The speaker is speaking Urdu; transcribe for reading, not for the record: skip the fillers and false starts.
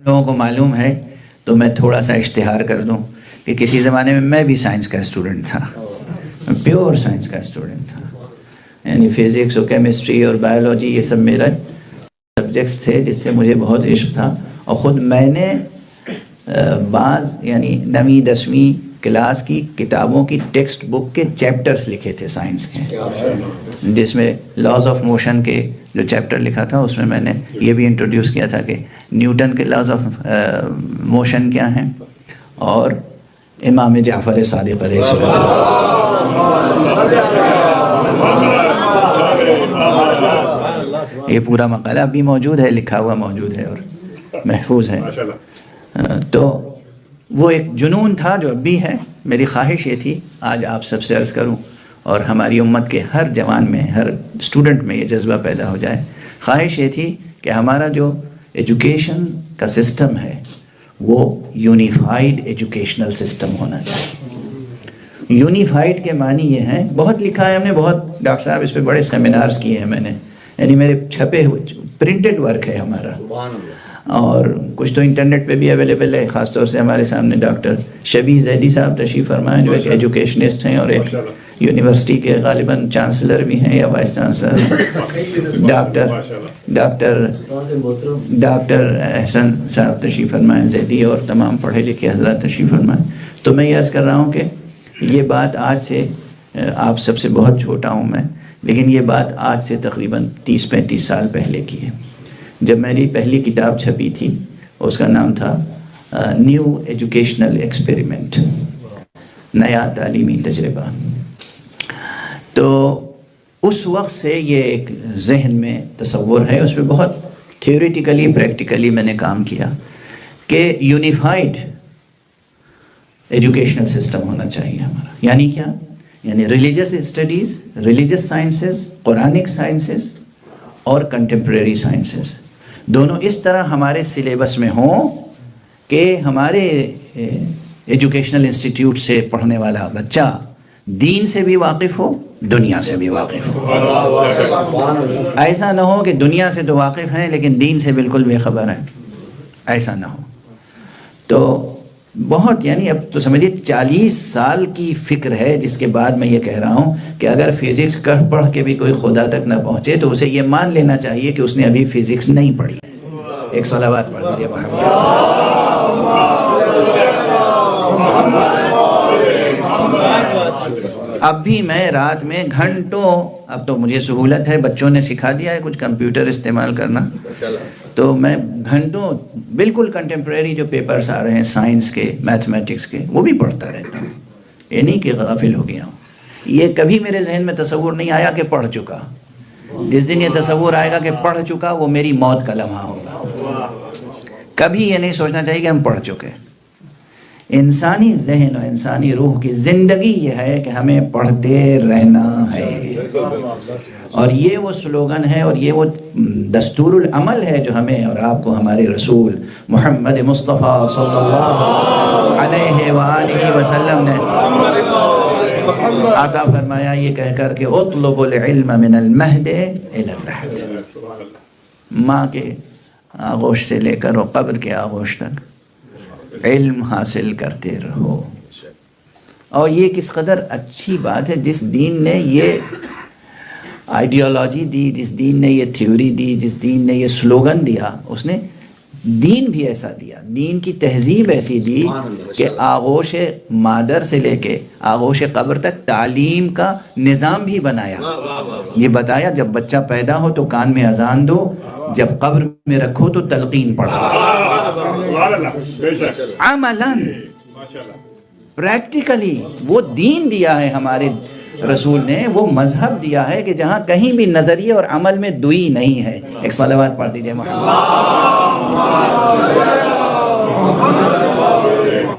لوگوں کو معلوم ہے تو میں تھوڑا سا اشتہار کر دوں کہ کسی زمانے میں میں بھی سائنس کا اسٹوڈنٹ تھا، پیور سائنس کا اسٹوڈنٹ تھا، یعنی فزکس اور کیمسٹری اور بایولوجی یہ سب میرا سبجیکٹس تھے جس سے مجھے بہت عشق تھا. اور خود میں نے بعض یعنی 9ویں 10ویں کلاس کی کتابوں کی ٹیکسٹ بک کے چیپٹرز لکھے تھے سائنس کے، جس میں لاز آف موشن کے جو چیپٹر لکھا تھا اس میں نے یہ بھی انٹروڈیوس کیا تھا کہ نیوٹن کے لاز آف موشن کیا ہیں اور امام جعفر صادق علیہ السلام. یہ پورا مقالہ اب بھی موجود ہے، لکھا ہوا موجود ہے اور محفوظ ہے. تو وہ ایک جنون تھا جو اب بھی ہے. میری خواہش یہ تھی آج آپ سب سے عرض کروں اور ہماری امت کے ہر جوان میں، ہر اسٹوڈنٹ میں یہ جذبہ پیدا ہو جائے. خواہش یہ تھی کہ ہمارا جو ایجوکیشن کا سسٹم ہے وہ یونیفائڈ ایجوکیشنل سسٹم ہونا چاہیے. یونیفائڈ کے معنی یہ ہیں، بہت لکھا ہے ہم نے، بہت ڈاکٹر صاحب اس پہ بڑے سیمینارز کیے ہیں میں نے، یعنی میرے چھپے ہوئے پرنٹڈ ورک ہے ہمارا، اور کچھ تو انٹرنیٹ پہ بھی اویلیبل ہے. خاص طور سے ہمارے سامنے ڈاکٹر شبیہ زیدی صاحب تشریف فرمائیں جو ایک ایجوکیشنسٹ ہیں اور ایک یونیورسٹی کے غالباً چانسلر بھی ہیں یا وائس چانسلر. ڈاکٹر احسن صاحب تشریف فرمائیں زیدی، اور تمام پڑھے لکھے حضرات تشریف فرمائیں. تو میں یہ عرض کر رہا ہوں کہ یہ بات آج سے، آپ سب سے بہت چھوٹا ہوں میں، لیکن یہ بات آج سے تقریباً 30-35 سال پہلے کی ہے، جب میری پہلی کتاب چھپی تھی. اس کا نام تھا نیو ایجوکیشنل ایکسپیریمنٹ، نیا تعلیمی تجربہ. تو اس وقت سے یہ ایک ذہن میں تصور ہے، اس پہ بہت تھیوریٹیکلی پریکٹیکلی میں نے کام کیا کہ یونیفائڈ ایجوکیشنل سسٹم ہونا چاہیے ہمارا. یعنی کیا؟ یعنی religious studies, religious sciences, Quranic sciences اور کنٹمپریری سائنسز دونوں اس طرح ہمارے سلیبس میں ہوں کہ ہمارے ایجوکیشنل انسٹیٹیوٹ سے پڑھنے والا بچہ دین سے بھی واقف ہو، دنیا سے بھی واقف ہو. ایسا نہ ہو کہ دنیا سے تو واقف ہیں لیکن دین سے بالکل بے خبر ہیں، ایسا نہ ہو. تو بہت، یعنی اب تو سمجھیے 40 سال کی فکر ہے جس کے بعد میں یہ کہہ رہا ہوں کہ اگر فزکس پڑھ کے بھی کوئی خدا تک نہ پہنچے تو اسے یہ مان لینا چاہیے کہ اس نے ابھی فزکس نہیں پڑھی. ایک صلوات پڑھ دیجیے محمد. اب بھی میں رات میں گھنٹوں، اب تو مجھے سہولت ہے، بچوں نے سکھا دیا ہے کچھ کمپیوٹر استعمال کرنا، تو میں گھنٹوں بالکل کنٹمپریری جو پیپرز آ رہے ہیں سائنس کے، میتھمیٹکس کے، وہ بھی پڑھتا رہتا ہوں. یہ نہیں کہ غافل ہو گیا ہوں. یہ کبھی میرے ذہن میں تصور نہیں آیا کہ پڑھ چکا. جس دن یہ تصور آئے گا کہ پڑھ چکا، وہ میری موت کا لمحہ ہوگا. کبھی یہ نہیں سوچنا چاہیے کہ ہم پڑھ چکے. انسانی ذہن اور انسانی روح کی زندگی یہ ہے کہ ہمیں پڑھتے رہنا ہے، اور یہ وہ سلوگن ہے اور یہ وہ دستور العمل ہے جو ہمیں اور آپ کو ہمارے رسول محمد مصطفیٰ صلی اللہ علیہ وآلہ وسلم نے عطا فرمایا، یہ کہہ کر کہ اطلب العلم من المہد الی اللحد. ماں کے آغوش سے لے کر اور قبر کے آغوش تک علم حاصل کرتے رہو. اور یہ کس قدر اچھی بات ہے، جس دین نے یہ آئیڈیالوجی دی، جس دین نے یہ تھیوری دی، جس دین نے یہ سلوگن دیا، اس نے دین بھی ایسا دیا، دین کی تہذیب ایسی دی کہ آغوش مادر سے لے کے آغوش قبر تک تعلیم کا نظام بھی بنایا. یہ بتایا جب بچہ پیدا ہو تو کان میں اذان دو، جب قبر میں رکھو تو تلقین پڑھو. عملاً پریکٹیکلی وہ دین دیا ہے ہمارے رسول نے، وہ مذہب دیا ہے کہ جہاں کہیں بھی نظریے اور عمل میں دوئی نہیں ہے. ایک صلوات پڑھ دیجئے محمد.